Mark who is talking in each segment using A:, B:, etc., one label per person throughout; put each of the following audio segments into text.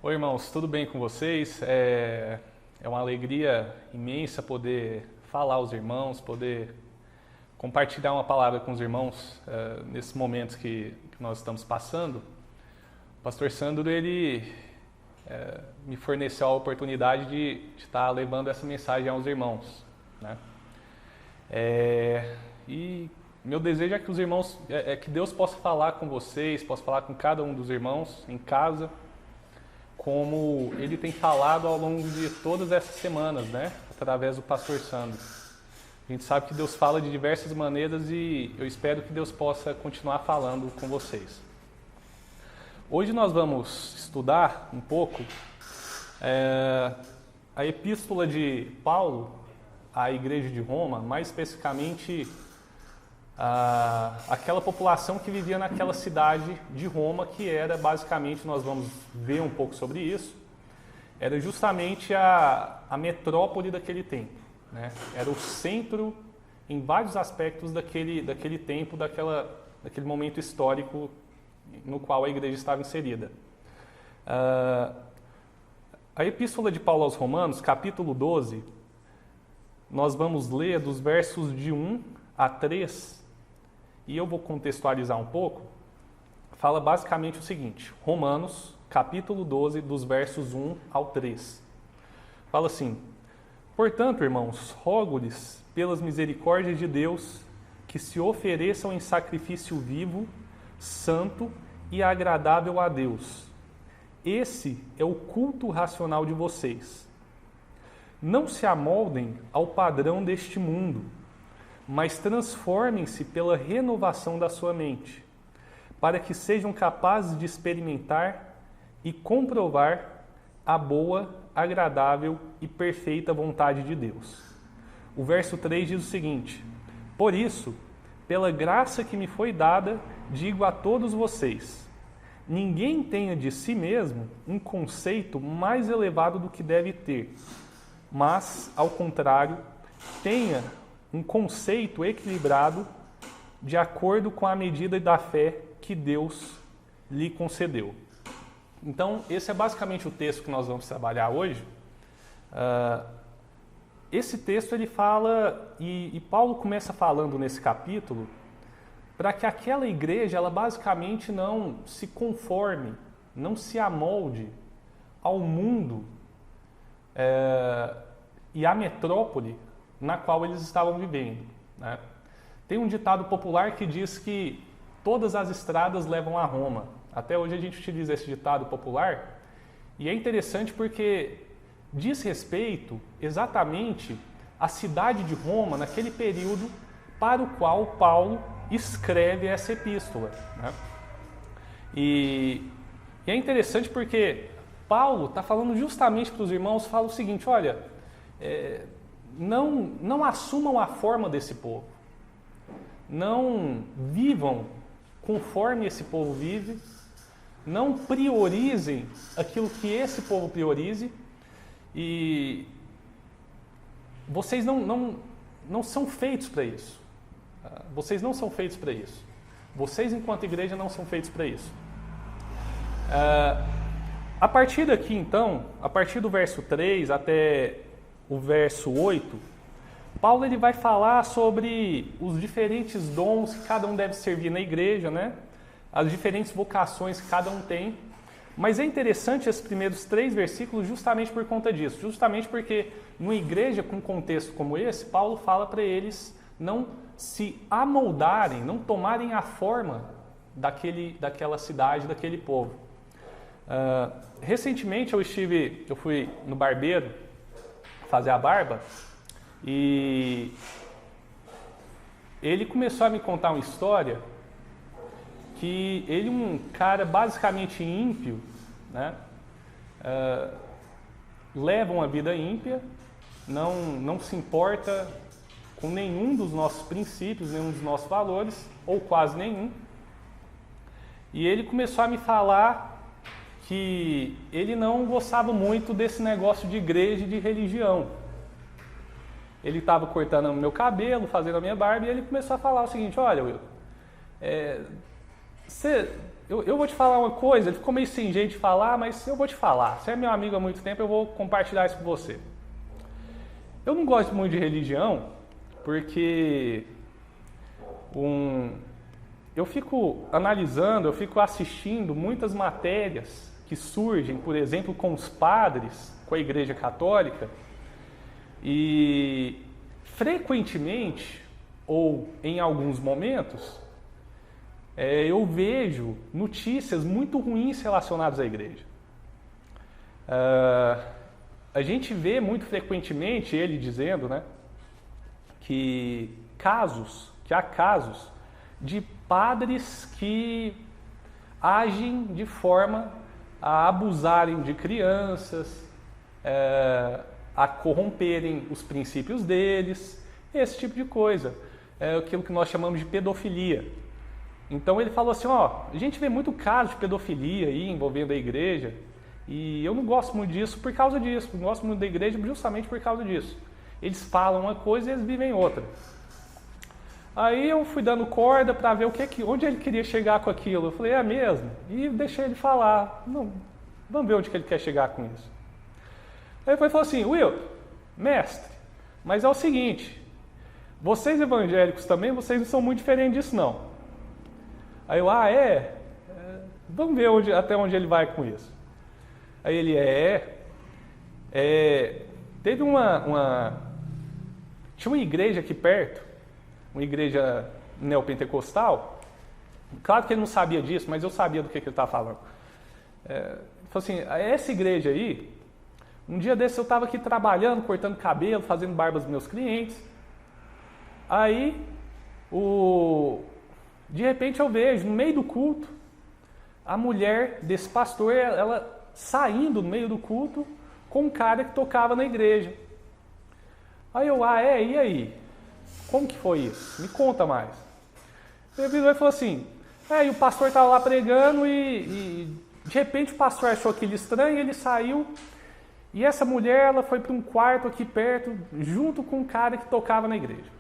A: Oi, irmãos, tudo bem com vocês? É uma alegria imensa poder falar aos irmãos, poder compartilhar uma palavra com os irmãos nesses momentos que nós estamos passando. O pastor Sandro, ele me forneceu a oportunidade de estar levando essa mensagem aos irmãos, né? E meu desejo é que os irmãos, que Deus possa falar com vocês, possa falar com cada um dos irmãos em casa, como Ele tem falado ao longo de todas essas semanas, né? Através do pastor Sandro. A gente sabe que Deus fala de diversas maneiras e eu espero que Deus possa continuar falando com vocês. Hoje nós vamos estudar um pouco a epístola de Paulo à igreja de Roma, mais especificamente aquela população que vivia naquela cidade de Roma, que era basicamente, nós vamos ver um pouco sobre isso, era justamente a metrópole daquele tempo, né? Era o centro em vários aspectos daquele tempo, daquele momento histórico no qual a igreja estava inserida. A epístola de Paulo aos Romanos, capítulo 12, nós vamos ler dos versos de 1 a 3, e eu vou contextualizar um pouco. Fala basicamente o seguinte: Romanos, capítulo 12, dos versos 1 ao 3. Fala assim: portanto, irmãos, rogo-lhes, pelas misericórdias de Deus, que se ofereçam em sacrifício vivo, santo e agradável a Deus. Esse é o culto racional de vocês. Não se amoldem ao padrão deste mundo, mas transformem-se pela renovação da sua mente, para que sejam capazes de experimentar e comprovar a boa, agradável e perfeita vontade de Deus. O verso 3 diz o seguinte: por isso, pela graça que me foi dada, digo a todos vocês, ninguém tenha de si mesmo um conceito mais elevado do que deve ter, mas, ao contrário, tenha um conceito equilibrado de acordo com a medida da fé que Deus lhe concedeu. Então, esse é basicamente o texto que nós vamos trabalhar hoje. Esse texto ele fala, e Paulo começa falando nesse capítulo, para que aquela igreja, ela basicamente não se conforme, não se amolde ao mundo e à metrópole na qual eles estavam vivendo, né? Tem um ditado popular que diz que todas as estradas levam a Roma. Até hoje a gente utiliza esse ditado popular, e é interessante porque diz respeito exatamente à cidade de Roma naquele período para o qual Paulo escreve essa epístola, né? E é interessante porque Paulo está falando justamente para os irmãos, fala o seguinte: olha, não assumam a forma desse povo, não vivam conforme esse povo vive, não priorizem aquilo que esse povo priorize, e vocês não são feitos para isso. Vocês não são feitos para isso. Vocês, enquanto igreja, não são feitos para isso. A partir daqui, então, a partir do verso 3 até o verso 8, Paulo ele vai falar sobre os diferentes dons que cada um deve servir na igreja, né? As diferentes vocações que cada um tem. Mas é interessante esses primeiros 3 versículos justamente por conta disso. Justamente porque numa igreja com um contexto como esse, Paulo fala para eles não se amoldarem, não tomarem a forma daquela cidade, daquele povo. Recentemente eu fui no barbeiro fazer a barba, e ele começou a me contar uma história que ele, um cara basicamente ímpio, né, leva uma vida ímpia, não se importa com nenhum dos nossos princípios, nenhum dos nossos valores, ou quase nenhum. E ele começou a me falar que ele não gostava muito desse negócio de igreja e de religião. Ele estava cortando o meu cabelo, fazendo a minha barba, e ele começou a falar o seguinte: olha, Will, eu vou te falar uma coisa, ele ficou meio sem jeito de falar, mas eu vou te falar. Você é meu amigo há muito tempo, eu vou compartilhar isso com você. Eu não gosto muito de religião, porque eu fico analisando, eu fico assistindo muitas matérias que surgem, por exemplo, com os padres, com a Igreja Católica, e frequentemente, ou em alguns momentos, eu vejo notícias muito ruins relacionadas à igreja. A gente vê muito frequentemente ele dizendo, né, que há casos de padres que agem de forma a abusarem de crianças, a corromperem os princípios deles, esse tipo de coisa. É aquilo que nós chamamos de pedofilia. Então ele falou assim, a gente vê muito caso de pedofilia aí envolvendo a igreja, e eu não gosto muito disso por causa disso, não gosto muito da igreja justamente por causa disso. Eles falam uma coisa e eles vivem outra. Aí eu fui dando corda para ver onde ele queria chegar com aquilo. Eu falei, é mesmo? E deixei ele falar. Não, vamos ver onde que ele quer chegar com isso. Aí ele falou assim, Will, mestre, mas é o seguinte, vocês evangélicos também, vocês não são muito diferentes disso não. Aí eu, vamos ver até onde ele vai com isso. Aí ele, teve tinha uma igreja aqui perto, uma igreja neopentecostal, claro que ele não sabia disso, mas eu sabia do que ele estava falando. Ele falou assim, essa igreja aí, um dia desse eu estava aqui trabalhando, cortando cabelo, fazendo barba dos meus clientes, aí de repente eu vejo, no meio do culto, a mulher desse pastor, ela saindo no meio do culto com um cara que tocava na igreja. Aí eu, e aí? Como que foi isso? Me conta mais. Ele virou e falou assim, e o pastor estava lá pregando e de repente o pastor achou aquilo estranho, ele saiu e essa mulher ela foi para um quarto aqui perto, junto com um cara que tocava na igreja.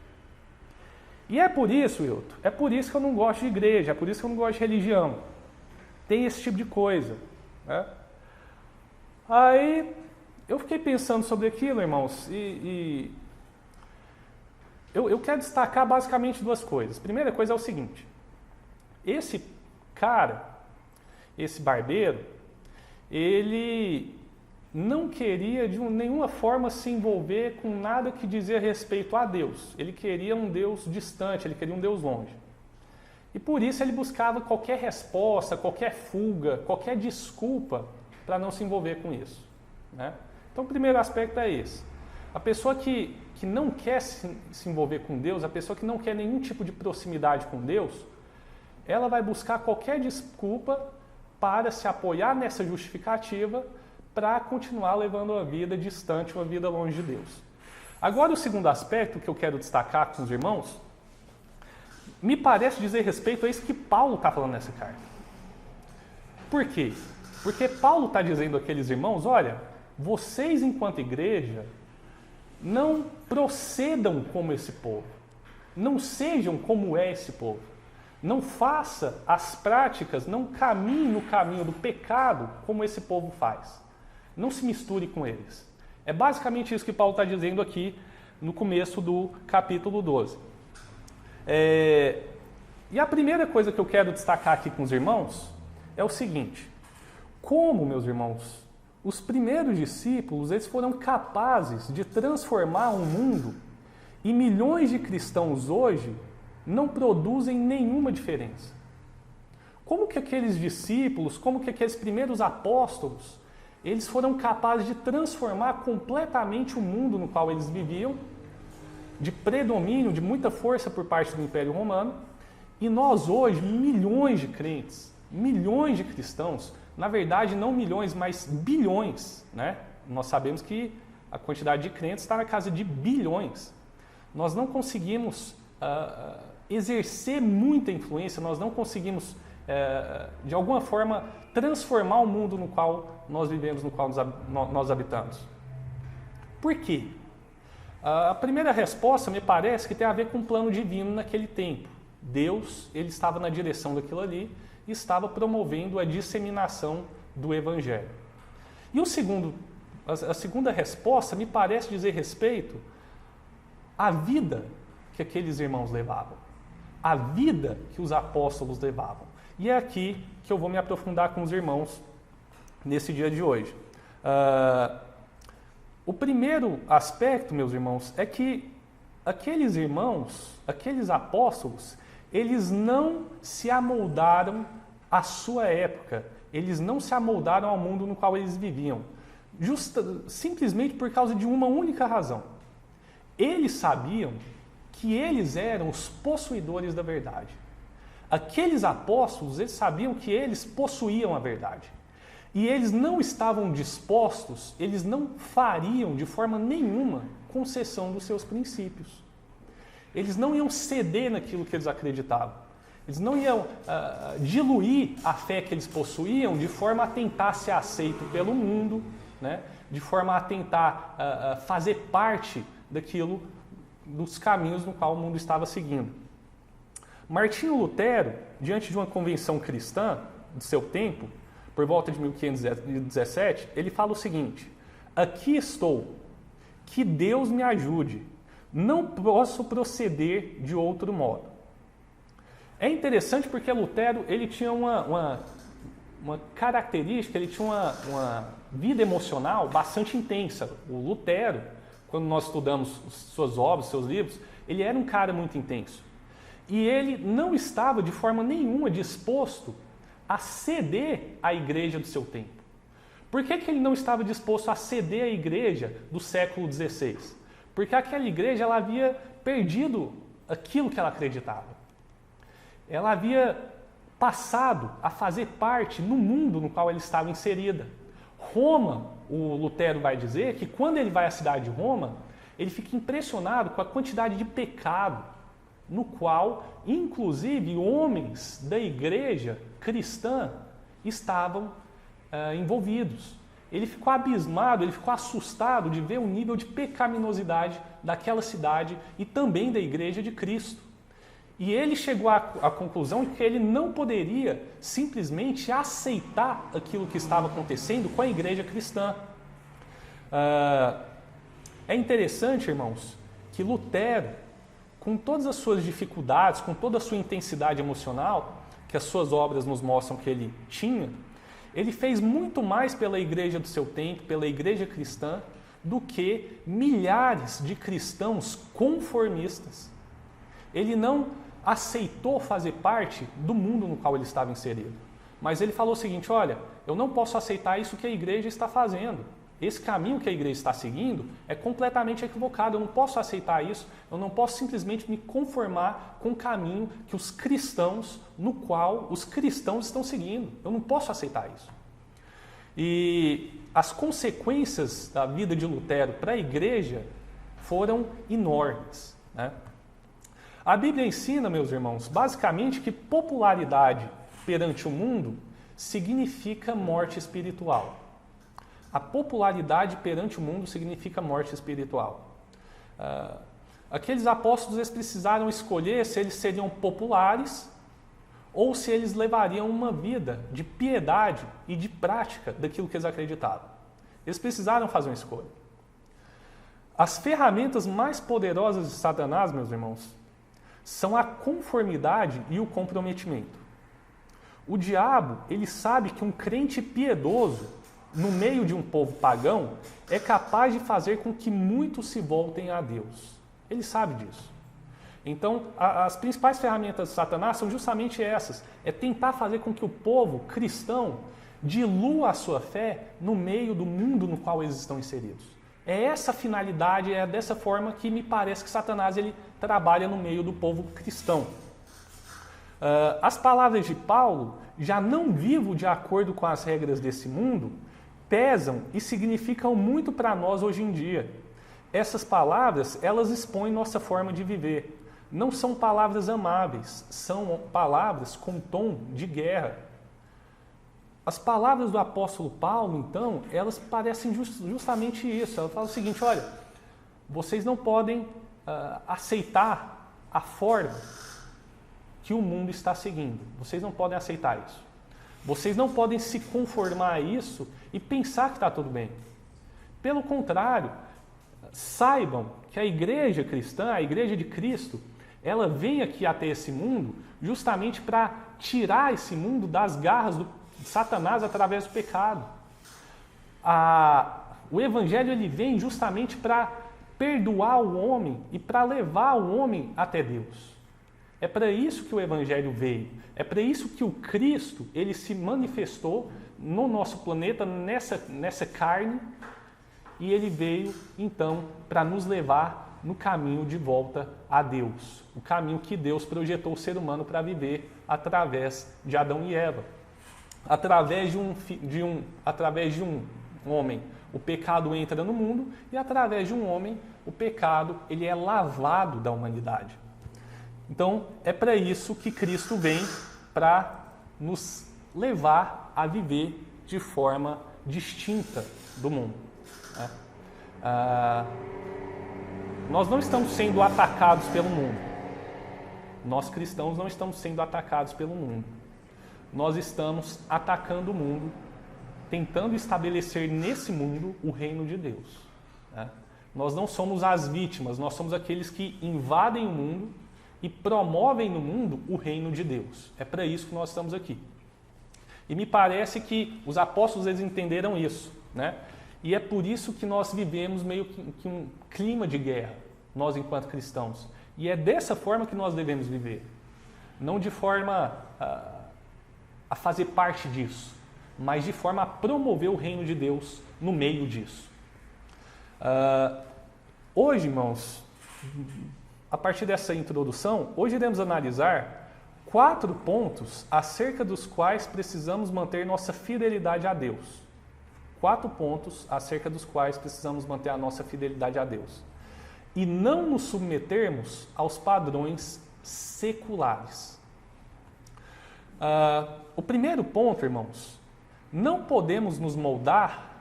A: E é por isso, Wilton, é por isso que eu não gosto de igreja, é por isso que eu não gosto de religião. Tem esse tipo de coisa, né? Aí eu fiquei pensando sobre aquilo, irmãos, e eu quero destacar basicamente duas coisas. A primeira coisa é o seguinte, esse cara, esse barbeiro, ele não queria de nenhuma forma se envolver com nada que dizia respeito a Deus. Ele queria um Deus distante, ele queria um Deus longe. E por isso ele buscava qualquer resposta, qualquer fuga, qualquer desculpa para não se envolver com isso, né? Então o primeiro aspecto é esse. A pessoa que não quer se envolver com Deus, a pessoa que não quer nenhum tipo de proximidade com Deus, ela vai buscar qualquer desculpa para se apoiar nessa justificativa para continuar levando uma vida distante, uma vida longe de Deus. Agora, o segundo aspecto que eu quero destacar com os irmãos, me parece dizer respeito a isso que Paulo está falando nessa carta. Por quê? Porque Paulo está dizendo àqueles irmãos, olha, vocês enquanto igreja, não procedam como esse povo, não sejam como é esse povo, não faça as práticas, não caminhe no caminho do pecado como esse povo faz. Não se misture com eles. É basicamente isso que Paulo está dizendo aqui no começo do capítulo 12. E a primeira coisa que eu quero destacar aqui com os irmãos é o seguinte. Como, meus irmãos, os primeiros discípulos eles foram capazes de transformar um mundo e milhões de cristãos hoje não produzem nenhuma diferença. Como que aqueles discípulos, como que aqueles primeiros apóstolos eles foram capazes de transformar completamente o mundo no qual eles viviam, de predomínio, de muita força por parte do Império Romano, e nós hoje, milhões de crentes, milhões de cristãos, na verdade não milhões, mas bilhões, né? Nós sabemos que a quantidade de crentes está na casa de bilhões. Nós não conseguimos exercer muita influência, nós não conseguimos, de alguma forma, transformar o mundo no qual nós vivemos, no qual nós habitamos. Por quê? A primeira resposta me parece que tem a ver com um plano divino naquele tempo. Deus, ele estava na direção daquilo ali e estava promovendo a disseminação do Evangelho. E a segunda resposta me parece dizer respeito à vida que aqueles irmãos levavam, à vida que os apóstolos levavam. E é aqui que eu vou me aprofundar com os irmãos nesse dia de hoje. O primeiro aspecto, meus irmãos, é que aqueles irmãos, aqueles apóstolos, eles não se amoldaram à sua época, eles não se amoldaram ao mundo no qual eles viviam, simplesmente por causa de uma única razão. Eles sabiam que eles eram os possuidores da verdade. Aqueles apóstolos, eles sabiam que eles possuíam a verdade. E eles não estavam dispostos, eles não fariam de forma nenhuma concessão dos seus princípios. Eles não iam ceder naquilo que eles acreditavam. Eles não iam diluir a fé que eles possuíam de forma a tentar ser aceito pelo mundo, né? De forma a tentar fazer parte daquilo, dos caminhos no qual o mundo estava seguindo. Martinho Lutero, diante de uma convenção cristã de seu tempo, por volta de 1517, ele fala o seguinte: aqui estou, que Deus me ajude, não posso proceder de outro modo. É interessante porque Lutero, ele tinha uma característica, ele tinha uma vida emocional bastante intensa. O Lutero, quando nós estudamos suas obras, seus livros, ele era um cara muito intenso. E ele não estava de forma nenhuma disposto a ceder à igreja do seu tempo. Por que ele não estava disposto a ceder à igreja do século XVI? Porque aquela igreja ela havia perdido aquilo que ela acreditava. Ela havia passado a fazer parte no mundo no qual ela estava inserida. Roma, o Lutero vai dizer que quando ele vai à cidade de Roma, ele fica impressionado com a quantidade de pecado no qual, inclusive, homens da igreja cristã estavam envolvidos. Ele ficou abismado, ele ficou assustado de ver o nível de pecaminosidade daquela cidade e também da igreja de Cristo. E ele chegou à conclusão de que ele não poderia simplesmente aceitar aquilo que estava acontecendo com a igreja cristã. É interessante, irmãos, que Lutero, com todas as suas dificuldades, com toda a sua intensidade emocional, que as suas obras nos mostram que ele tinha, ele fez muito mais pela igreja do seu tempo, pela igreja cristã, do que milhares de cristãos conformistas. Ele não aceitou fazer parte do mundo no qual ele estava inserido. Mas ele falou o seguinte: olha, eu não posso aceitar isso que a igreja está fazendo. Esse caminho que a igreja está seguindo é completamente equivocado. Eu não posso aceitar isso. Eu não posso simplesmente me conformar com o caminho que os cristãos, no qual os cristãos estão seguindo. Eu não posso aceitar isso. E as consequências da vida de Lutero para a igreja foram enormes, né? A Bíblia ensina, meus irmãos, basicamente que popularidade perante o mundo significa morte espiritual. A popularidade perante o mundo significa morte espiritual. Aqueles apóstolos eles precisaram escolher se eles seriam populares ou se eles levariam uma vida de piedade e de prática daquilo que eles acreditavam. Eles precisaram fazer uma escolha. As ferramentas mais poderosas de Satanás, meus irmãos, são a conformidade e o comprometimento. O diabo, ele sabe que um crente piedoso, no meio de um povo pagão, é capaz de fazer com que muitos se voltem a Deus. Ele sabe disso. Então, as principais ferramentas de Satanás são justamente essas. É tentar fazer com que o povo cristão dilua a sua fé no meio do mundo no qual eles estão inseridos. É essa finalidade, é dessa forma que me parece que Satanás ele trabalha no meio do povo cristão. As palavras de Paulo, já não vivo de acordo com as regras desse mundo, pesam e significam muito para nós hoje em dia. Essas palavras, elas expõem nossa forma de viver. Não são palavras amáveis, são palavras com tom de guerra. As palavras do apóstolo Paulo, então, elas parecem justamente isso. Ela fala o seguinte: olha, vocês não podem aceitar a forma que o mundo está seguindo. Vocês não podem aceitar isso. Vocês não podem se conformar a isso e pensar que está tudo bem. Pelo contrário, saibam que a igreja cristã, a igreja de Cristo, ela vem aqui até esse mundo justamente para tirar esse mundo das garras de Satanás através do pecado. O Evangelho ele vem justamente para perdoar o homem e para levar o homem até Deus. É para isso que o Evangelho veio. É para isso que o Cristo ele se manifestou no nosso planeta, nessa carne, e ele veio, então, para nos levar no caminho de volta a Deus. O caminho que Deus projetou o ser humano para viver através de Adão e Eva. Através de um homem, o pecado entra no mundo, e através de um homem, o pecado ele é lavado da humanidade. Então, é para isso que Cristo vem, para nos levar a viver de forma distinta do mundo. Né? Nós não estamos sendo atacados pelo mundo. Nós cristãos não estamos sendo atacados pelo mundo. Nós estamos atacando o mundo, tentando estabelecer nesse mundo o reino de Deus. Né? Nós não somos as vítimas, nós somos aqueles que invadem o mundo e promovem no mundo o reino de Deus. É para isso que nós estamos aqui. E me parece que os apóstolos eles entenderam isso, né? E é por isso que nós vivemos meio que um clima de guerra, nós enquanto cristãos. E é dessa forma que nós devemos viver. Não de forma a fazer parte disso, mas de forma a promover o reino de Deus no meio disso. Hoje, irmãos, a partir dessa introdução, hoje iremos analisar 4 pontos acerca dos quais precisamos manter nossa fidelidade a Deus. 4 pontos acerca dos quais precisamos manter a nossa fidelidade a Deus. E não nos submetermos aos padrões seculares. O primeiro ponto, irmãos, não podemos nos moldar,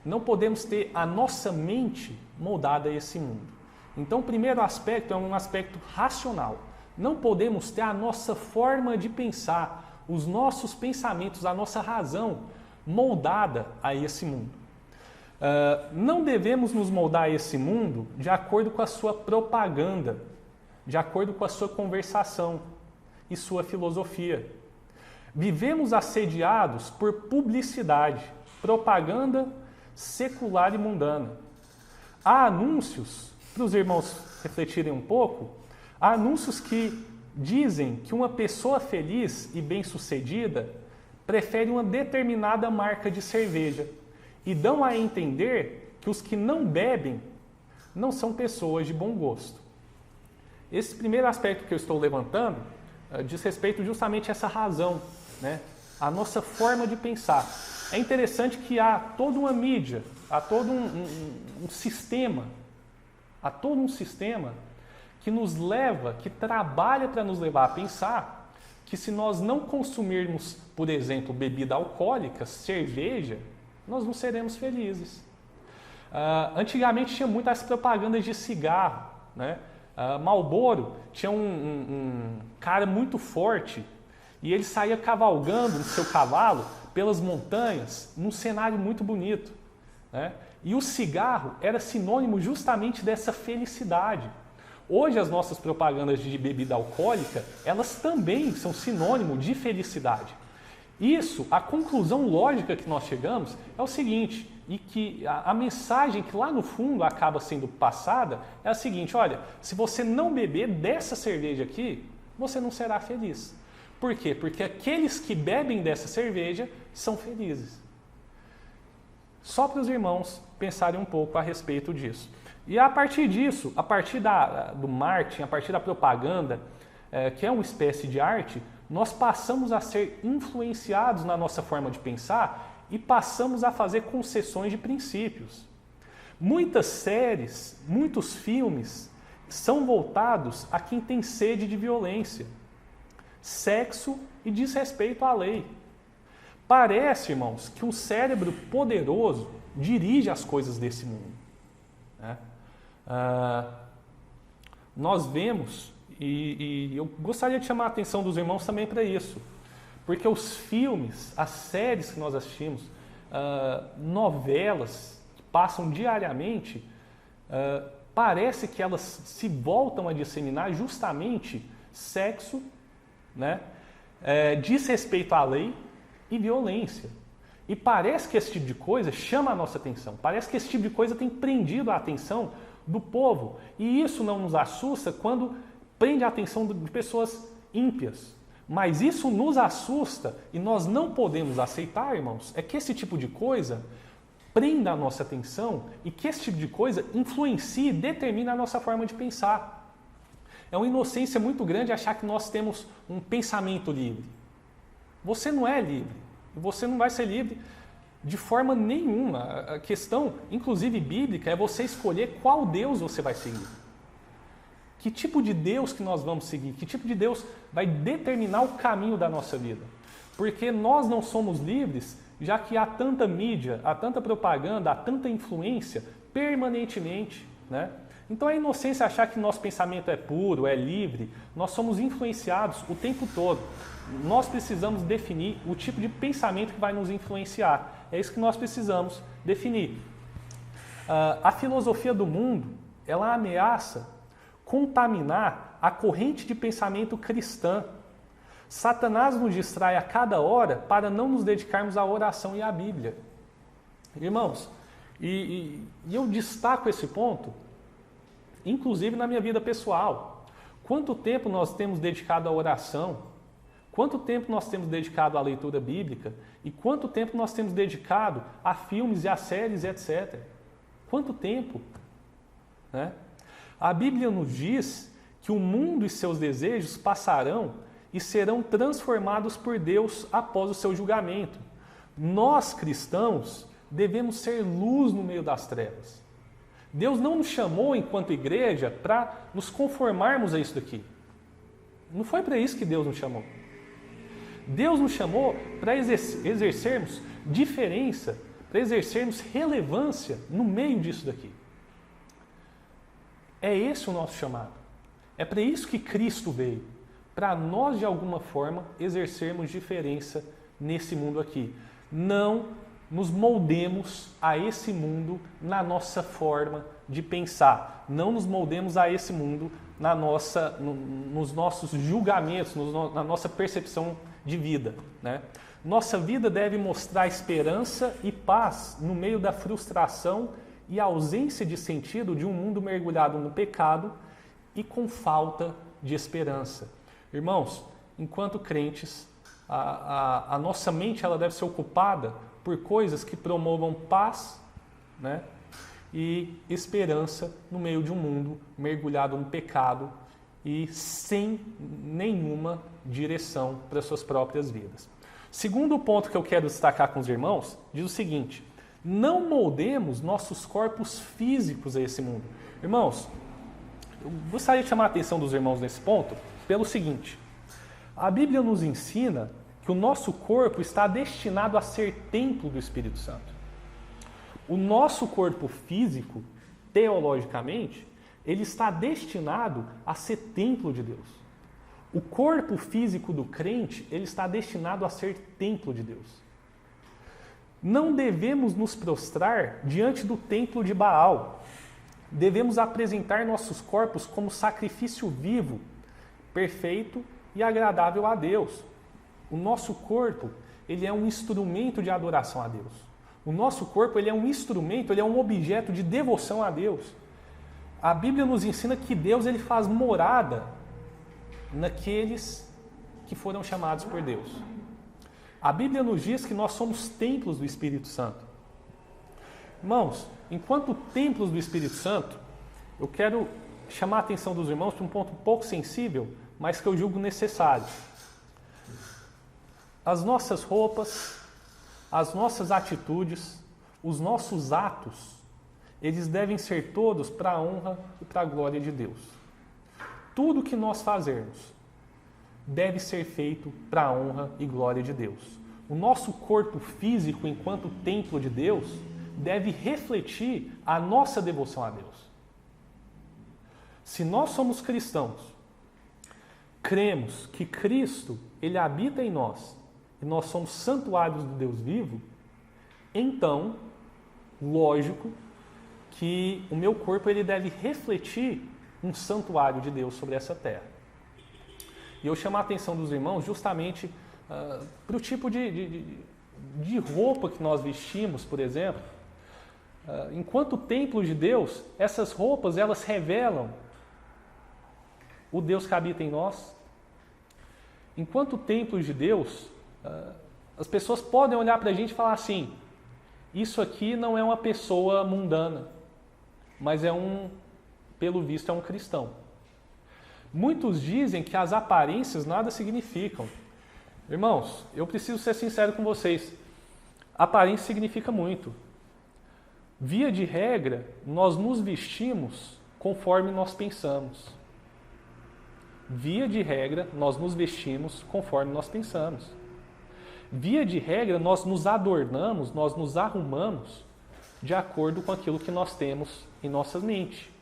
A: não podemos ter a nossa mente moldada a esse mundo. Então, o primeiro aspecto é um aspecto racional. Não podemos ter a nossa forma de pensar, os nossos pensamentos, a nossa razão moldada a esse mundo. Não devemos nos moldar a esse mundo de acordo com a sua propaganda, de acordo com a sua conversação e sua filosofia. Vivemos assediados por publicidade, propaganda secular e mundana. Há anúncios, para os irmãos refletirem um pouco, há anúncios que dizem que uma pessoa feliz e bem-sucedida prefere uma determinada marca de cerveja e dão a entender que os que não bebem não são pessoas de bom gosto. Esse primeiro aspecto que eu estou levantando diz respeito justamente a essa razão, né? A nossa forma de pensar. É interessante que há toda uma mídia, há todo um sistema, que nos leva, que trabalha para nos levar a pensar que se nós não consumirmos, por exemplo, bebida alcoólica, cerveja, nós não seremos felizes. Antigamente tinha muitas propagandas de cigarro, né? Marlboro tinha um cara muito forte e ele saía cavalgando no seu cavalo pelas montanhas, num cenário muito bonito, né? E o cigarro era sinônimo justamente dessa felicidade. Hoje as nossas propagandas de bebida alcoólica, elas também são sinônimo de felicidade. Isso, a conclusão lógica que nós chegamos é o seguinte, e que a mensagem que lá no fundo acaba sendo passada é a seguinte: olha, se você não beber dessa cerveja aqui, você não será feliz. Por quê? Porque aqueles que bebem dessa cerveja são felizes. Só para os irmãos pensarem um pouco a respeito disso. E a partir disso, a partir do marketing, a partir da propaganda, que é uma espécie de arte, nós passamos a ser influenciados na nossa forma de pensar e passamos a fazer concessões de princípios. Muitas séries, muitos filmes são voltados a quem tem sede de violência, sexo e desrespeito à lei. Parece, irmãos, que um cérebro poderoso dirige as coisas desse mundo, né? Nós vemos, E eu gostaria de chamar a atenção dos irmãos também para isso. Porque os filmes, as séries que nós assistimos, novelas que passam diariamente, parece que elas se voltam a disseminar justamente sexo, né, desrespeito à lei e violência. E parece que esse tipo de coisa chama a nossa atenção. Parece que esse tipo de coisa tem prendido a atenção do povo. E isso não nos assusta quando prende a atenção de pessoas ímpias. Mas isso nos assusta e nós não podemos aceitar, irmãos, é que esse tipo de coisa prenda a nossa atenção e que esse tipo de coisa influencie e determine a nossa forma de pensar. É uma inocência muito grande achar que nós temos um pensamento livre. Você não é livre. Você não vai ser livre de forma nenhuma. A questão, inclusive bíblica, é você escolher qual Deus você vai seguir. Que tipo de Deus que nós vamos seguir? Que tipo de Deus vai determinar o caminho da nossa vida? Porque nós não somos livres, já que há tanta mídia, há tanta propaganda, há tanta influência permanentemente, né? Então a inocência é achar que nosso pensamento é puro, é livre. Nós somos influenciados o tempo todo. Nós precisamos definir o tipo de pensamento que vai nos influenciar. É isso que nós precisamos definir. A filosofia do mundo, ela ameaça contaminar a corrente de pensamento cristã. Satanás nos distrai a cada hora para não nos dedicarmos à oração e à Bíblia. Irmãos, e eu destaco esse ponto, inclusive na minha vida pessoal. Quanto tempo nós temos dedicado à oração? Quanto tempo nós temos dedicado à leitura bíblica? E quanto tempo nós temos dedicado a filmes e a séries, etc. Quanto tempo? Né? A Bíblia nos diz que o mundo e seus desejos passarão e serão transformados por Deus após o seu julgamento. Nós, cristãos, devemos ser luz no meio das trevas. Deus não nos chamou, enquanto igreja, para nos conformarmos a isso daqui. Não foi para isso que Deus nos chamou. Deus nos chamou para exercermos diferença, para exercermos relevância no meio disso daqui. É esse o nosso chamado. É para isso que Cristo veio. Para nós, de alguma forma, exercermos diferença nesse mundo aqui. Não nos moldemos a esse mundo na nossa forma de pensar. Não nos moldemos a esse mundo nos nossos julgamentos, na nossa percepção de vida, né? Nossa vida deve mostrar esperança e paz no meio da frustração e ausência de sentido de um mundo mergulhado no pecado e com falta de esperança. Irmãos, enquanto crentes, a nossa mente ela deve ser ocupada por coisas que promovam paz, né, e esperança no meio de um mundo mergulhado no pecado e sem nenhuma direção para as suas próprias vidas. Segundo ponto que eu quero destacar com os irmãos, diz o seguinte: não moldemos nossos corpos físicos a esse mundo. Irmãos, eu gostaria de chamar a atenção dos irmãos nesse ponto pelo seguinte: a Bíblia nos ensina que o nosso corpo está destinado a ser templo do Espírito Santo. O nosso corpo físico, teologicamente, ele está destinado a ser templo de Deus. O corpo físico do crente, ele está destinado a ser templo de Deus. Não devemos nos prostrar diante do templo de Baal. Devemos apresentar nossos corpos como sacrifício vivo, perfeito e agradável a Deus. O nosso corpo, ele é um instrumento de adoração a Deus. O nosso corpo, ele é um instrumento, ele é um objeto de devoção a Deus. A Bíblia nos ensina que Deus, ele faz morada naqueles que foram chamados por Deus. A Bíblia nos diz que nós somos templos do Espírito Santo. Irmãos, enquanto templos do Espírito Santo, eu quero chamar a atenção dos irmãos para um ponto pouco sensível, mas que eu julgo necessário. As nossas roupas, as nossas atitudes, os nossos atos, eles devem ser todos para a honra e para a glória de Deus. Tudo que nós fazermos deve ser feito para a honra e glória de Deus. O nosso corpo físico, enquanto templo de Deus, deve refletir a nossa devoção a Deus. Se nós somos cristãos cremos que Cristo, Ele habita em nós, e nós somos santuários do Deus vivo, então, lógico que o meu corpo ele deve refletir um santuário de Deus sobre essa terra. E eu chamo a atenção dos irmãos justamente para o tipo de roupa que nós vestimos, por exemplo. Enquanto templo de Deus, essas roupas elas revelam o Deus que habita em nós. Enquanto templos de Deus, as pessoas podem olhar para a gente e falar assim: isso aqui não é uma pessoa mundana, mas pelo visto, é um cristão. Muitos dizem que as aparências nada significam. Irmãos, eu preciso ser sincero com vocês. Aparência significa muito. Via de regra, nós nos vestimos conforme nós pensamos. Via de regra, nós nos vestimos conforme nós pensamos. Via de regra, nós nos adornamos, nós nos arrumamos de acordo com aquilo que nós temos em nossa mente.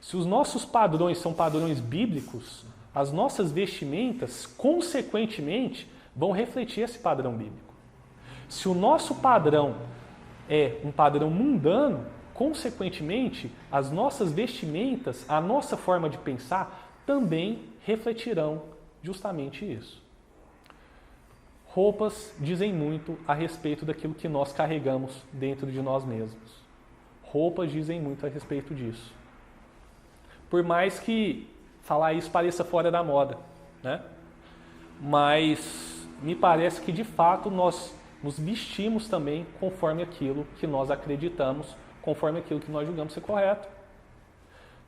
A: Se os nossos padrões são padrões bíblicos, as nossas vestimentas, consequentemente, vão refletir esse padrão bíblico. Se o nosso padrão é um padrão mundano, consequentemente, as nossas vestimentas, a nossa forma de pensar, também refletirão justamente isso. Roupas dizem muito a respeito daquilo que nós carregamos dentro de nós mesmos. Roupas dizem muito a respeito disso. Por mais que falar isso pareça fora da moda, né? Mas me parece que de fato nós nos vestimos também conforme aquilo que nós acreditamos, conforme aquilo que nós julgamos ser correto.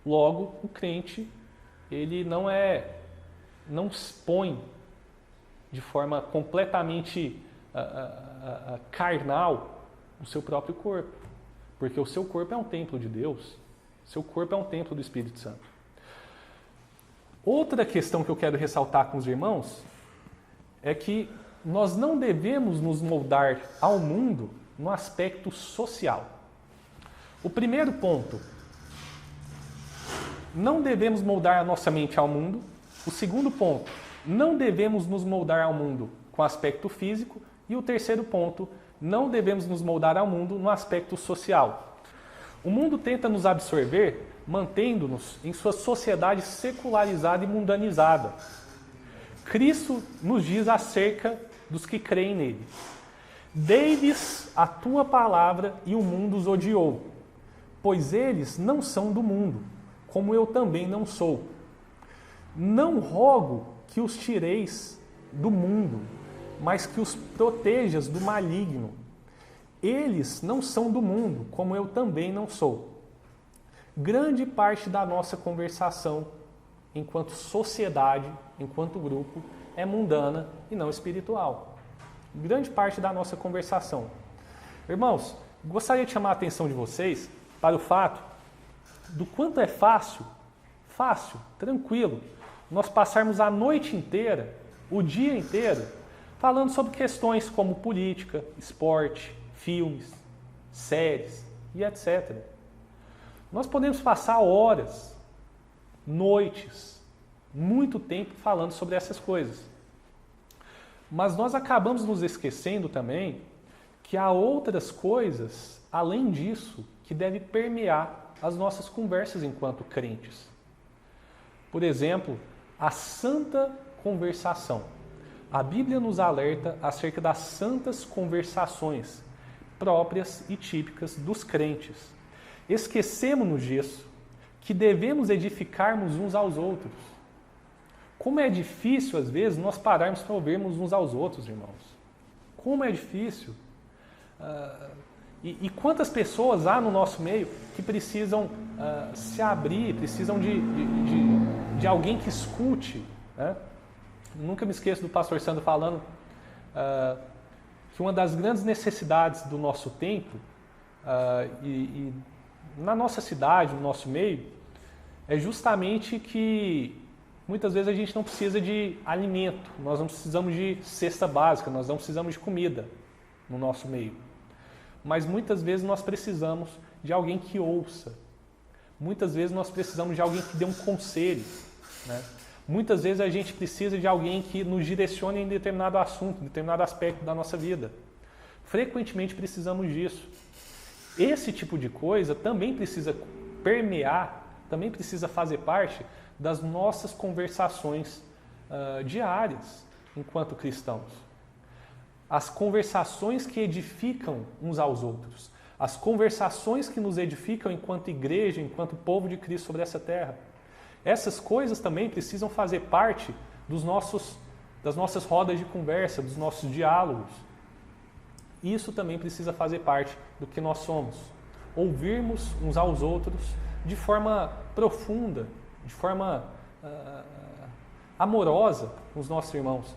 A: Logo, o crente, ele não expõe de forma completamente carnal o seu próprio corpo, porque o seu corpo é um templo de Deus, seu corpo é um templo do Espírito Santo. Outra questão que eu quero ressaltar com os irmãos é que nós não devemos nos moldar ao mundo no aspecto social. O primeiro ponto, não devemos moldar a nossa mente ao mundo. O segundo ponto, não devemos nos moldar ao mundo com aspecto físico. E o terceiro ponto, não devemos nos moldar ao mundo no aspecto social. O mundo tenta nos absorver, mantendo-nos em sua sociedade secularizada e mundanizada. Cristo nos diz acerca dos que creem nele: dei-lhes a tua palavra e o mundo os odiou, pois eles não são do mundo, como eu também não sou. Não rogo que os tireis do mundo, mas que os protejas do maligno. Eles não são do mundo, como eu também não sou. Grande parte da nossa conversação, enquanto sociedade, enquanto grupo, é mundana e não espiritual. Grande parte da nossa conversação. Irmãos, gostaria de chamar a atenção de vocês para o fato do quanto é fácil, tranquilo, nós passarmos a noite inteira, o dia inteiro, falando sobre questões como política, esporte, filmes, séries e etc. Nós podemos passar horas, noites, muito tempo falando sobre essas coisas. Mas nós acabamos nos esquecendo também que há outras coisas, além disso, que devem permear as nossas conversas enquanto crentes. Por exemplo, a santa conversação. A Bíblia nos alerta acerca das santas conversações próprias e típicas dos crentes. Esquecemos-nos disso, que devemos edificarmos uns aos outros. Como é difícil, às vezes, nós pararmos para ouvirmos uns aos outros, irmãos. Como é difícil. E quantas pessoas há no nosso meio que precisam se abrir, precisam de alguém que escute, né? Nunca me esqueço do pastor Sandro falando que uma das grandes necessidades do nosso tempo e na nossa cidade, no nosso meio, é justamente que muitas vezes a gente não precisa de alimento, nós não precisamos de cesta básica, nós não precisamos de comida no nosso meio. Mas muitas vezes nós precisamos de alguém que ouça. Muitas vezes nós precisamos de alguém que dê um conselho, né? Muitas vezes a gente precisa de alguém que nos direcione em determinado assunto, em determinado aspecto da nossa vida. Frequentemente precisamos disso. Esse tipo de coisa também precisa permear, também precisa fazer parte das nossas conversações diárias enquanto cristãos. As conversações que edificam uns aos outros. As conversações que nos edificam enquanto igreja, enquanto povo de Cristo sobre essa terra. Essas coisas também precisam fazer parte das nossas rodas de conversa, dos nossos diálogos. Isso também precisa fazer parte do que nós somos. Ouvirmos uns aos outros de forma profunda, de forma amorosa com os nossos irmãos.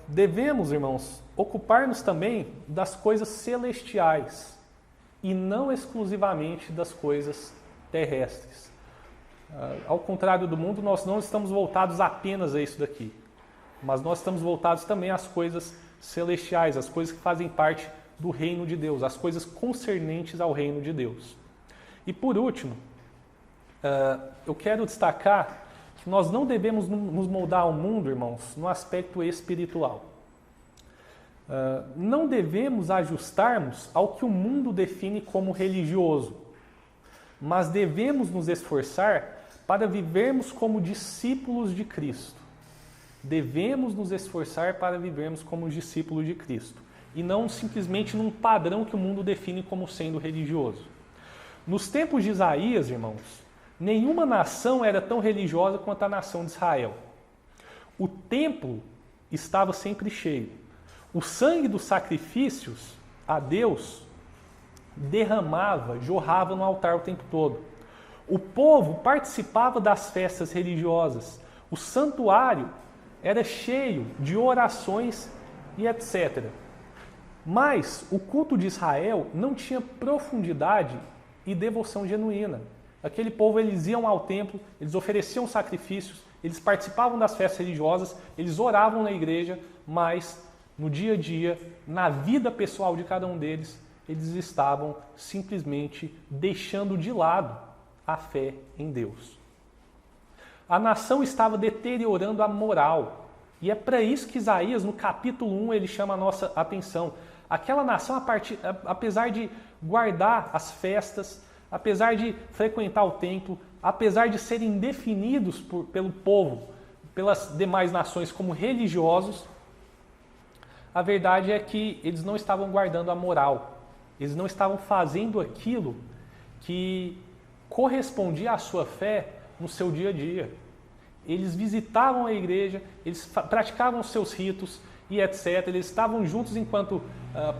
A: Devemos, irmãos, ocupar-nos também das coisas celestiais e não exclusivamente das coisas terrestres. Ao contrário do mundo, nós não estamos voltados apenas a isso daqui, mas nós estamos voltados também às coisas celestiais, às coisas que fazem parte do reino de Deus, às coisas concernentes ao reino de Deus. E por último, eu quero destacar que nós não devemos nos moldar ao mundo, irmãos, no aspecto espiritual. Não devemos ajustarmos ao que o mundo define como religioso, mas devemos nos esforçar para vivermos como discípulos de Cristo. Devemos nos esforçar para vivermos como discípulos de Cristo, e não simplesmente num padrão que o mundo define como sendo religioso. Nos tempos de Isaías, irmãos, nenhuma nação era tão religiosa quanto a nação de Israel. O templo estava sempre cheio. O sangue dos sacrifícios a Deus jorrava no altar o tempo todo. O povo participava das festas religiosas. O santuário era cheio de orações e etc. Mas o culto de Israel não tinha profundidade e devoção genuína. Aquele povo, eles iam ao templo, eles ofereciam sacrifícios, eles participavam das festas religiosas, eles oravam na igreja, mas no dia a dia, na vida pessoal de cada um deles, eles estavam simplesmente deixando de lado a fé em Deus. A nação estava deteriorando a moral. E é para isso que Isaías, no capítulo 1, ele chama a nossa atenção. Aquela nação, apesar de guardar as festas, apesar de frequentar o templo, apesar de serem definidos pelo povo, pelas demais nações como religiosos, a verdade é que eles não estavam guardando a moral. Eles não estavam fazendo aquilo que correspondia à sua fé no seu dia a dia. Eles visitavam a igreja, eles praticavam os seus ritos e etc. Eles estavam juntos enquanto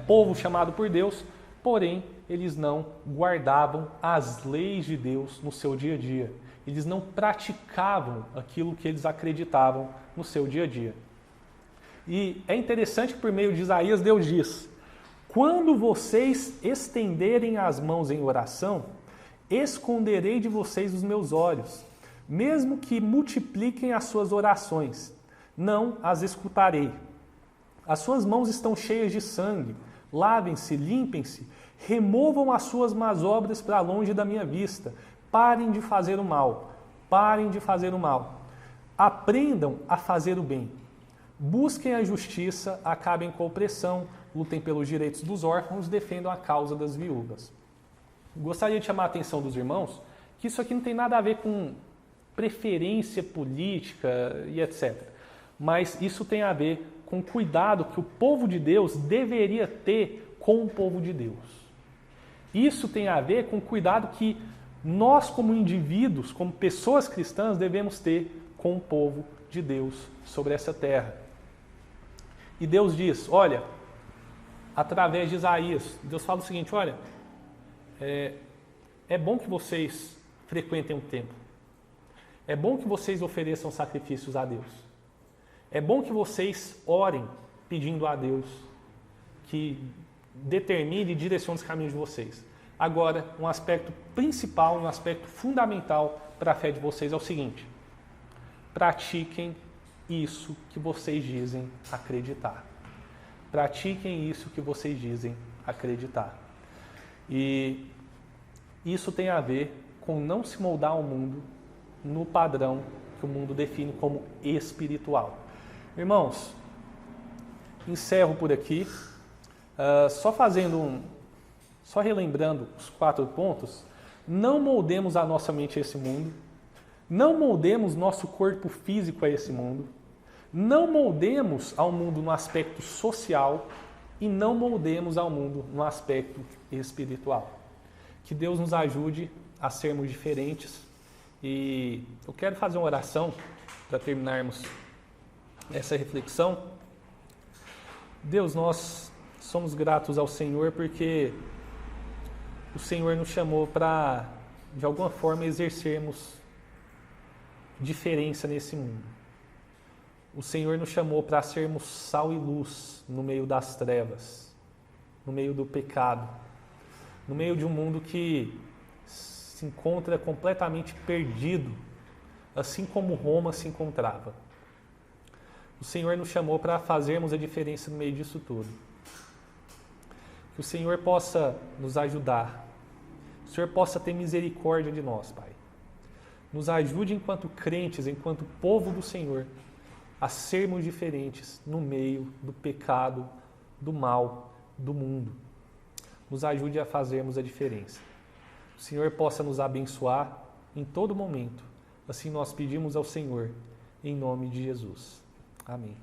A: povo chamado por Deus, porém, eles não guardavam as leis de Deus no seu dia a dia. Eles não praticavam aquilo que eles acreditavam no seu dia a dia. E é interessante que por meio de Isaías, Deus diz: quando vocês estenderem as mãos em oração, esconderei de vocês os meus olhos. Mesmo que multipliquem as suas orações, não as escutarei. As suas mãos estão cheias de sangue. Lavem-se, limpem-se, removam as suas más obras para longe da minha vista. Parem de fazer o mal. Parem de fazer o mal. Aprendam a fazer o bem. Busquem a justiça, acabem com a opressão, lutem pelos direitos dos órfãos, defendam a causa das viúvas. Gostaria de chamar a atenção dos irmãos que isso aqui não tem nada a ver com preferência política e etc. Mas isso tem a ver com o cuidado que o povo de Deus deveria ter com o povo de Deus. Isso tem a ver com o cuidado que nós, como indivíduos, como pessoas cristãs, devemos ter com o povo de Deus sobre essa terra. E Deus diz, olha, através de Isaías, Deus fala o seguinte, olha, é bom que vocês frequentem o templo. É bom que vocês ofereçam sacrifícios a Deus. É bom que vocês orem pedindo a Deus que determine e direcione os caminhos de vocês. Agora, um aspecto principal, um aspecto fundamental para a fé de vocês é o seguinte: pratiquem isso que vocês dizem acreditar. Pratiquem isso que vocês dizem acreditar. E isso tem a ver com não se moldar ao mundo, no padrão que o mundo define como espiritual. Irmãos, encerro por aqui, só relembrando os 4 pontos. Não moldemos a nossa mente a esse mundo, não moldemos nosso corpo físico a esse mundo, não moldemos ao mundo no aspecto social e não moldemos ao mundo no aspecto espiritual. Que Deus nos ajude a sermos diferentes. E eu quero fazer uma oração para terminarmos essa reflexão. Deus, nós somos gratos ao Senhor porque o Senhor nos chamou para, de alguma forma, exercermos diferença nesse mundo. O Senhor nos chamou para sermos sal e luz no meio das trevas, no meio do pecado, no meio de um mundo que se encontra completamente perdido, assim como Roma se encontrava. O Senhor nos chamou para fazermos a diferença no meio disso tudo. Que o Senhor possa nos ajudar. O Senhor possa ter misericórdia de nós, Pai. Nos ajude enquanto crentes, enquanto povo do Senhor, a sermos diferentes no meio do pecado, do mal, do mundo. Nos ajude a fazermos a diferença. O Senhor possa nos abençoar em todo momento. Assim nós pedimos ao Senhor, em nome de Jesus. Amém.